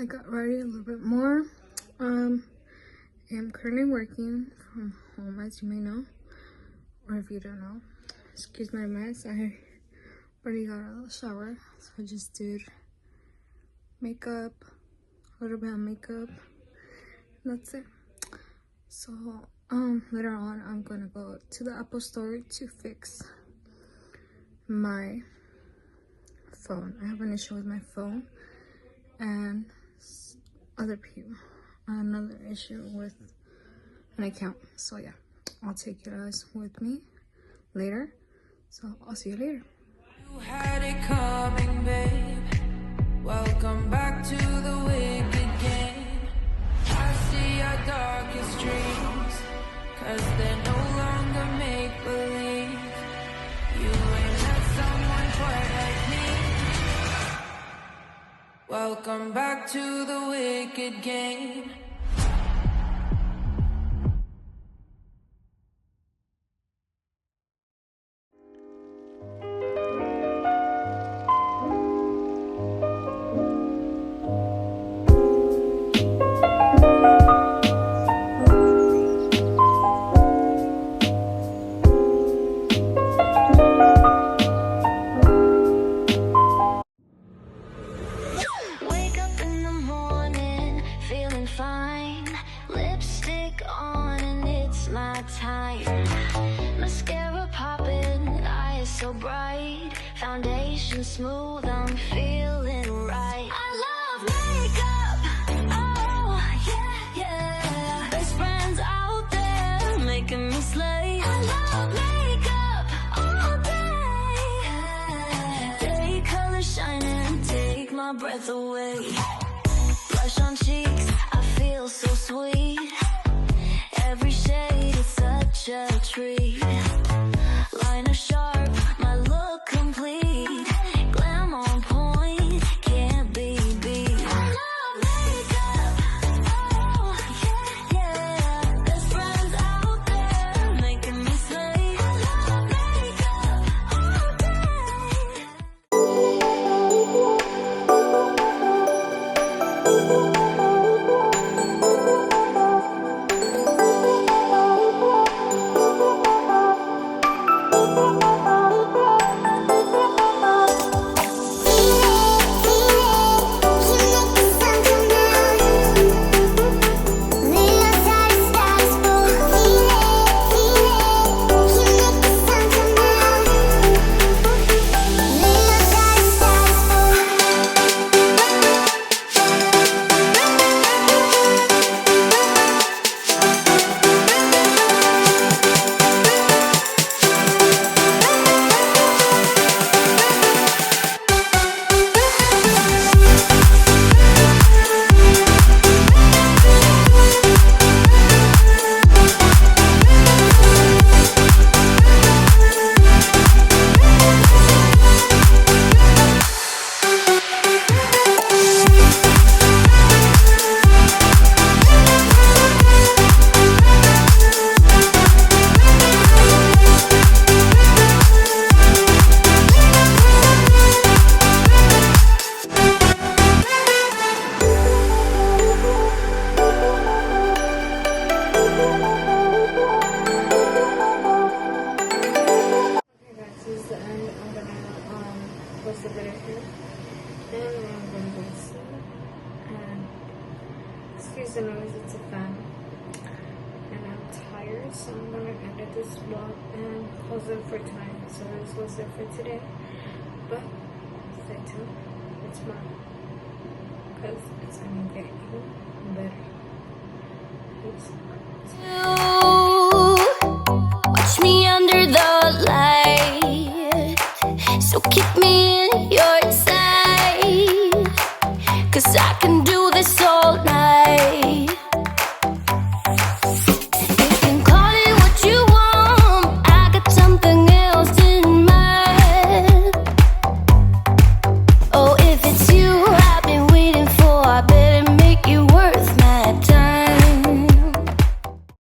I got ready a little bit more. I'm currently working from home, as you may know, or if you don't know. Excuse my mess. I already got out of the shower, so I just did makeup, a little bit of makeup. That's it. So later on, I'm gonna go to the Apple store to fix my phone. I have an issue with my phone and another issue with an account. So yeah, I'll take you guys with me later. So I'll see you later. You had it coming, babe. Welcome back to the wicked game. I see your darkest dreams, 'cause they're no longer make-believe. You ain't met someone quite like me. Welcome back to the wicked game. Mascara popping, eyes so bright, foundation smooth, I'm feeling right. I love makeup, oh yeah, yeah. Best friends out there making me slay. I love makeup all day. Day colors shining, take my breath away. Blush on cheeks, I feel so sweet. Every shade is such a treat. Liner sharp, my look complete. Glam on point, can't be beat. I love makeup, oh yeah, yeah. Best friends out there making me slay. I love makeup all day. The video here, and I'm gonna go to sleep. And excuse the noise, it's a fan, and I'm tired, so I'm gonna end this vlog and close it for tonight. So this was it for today, but stay tuned. It's more, because it's gonna get even better. Peace.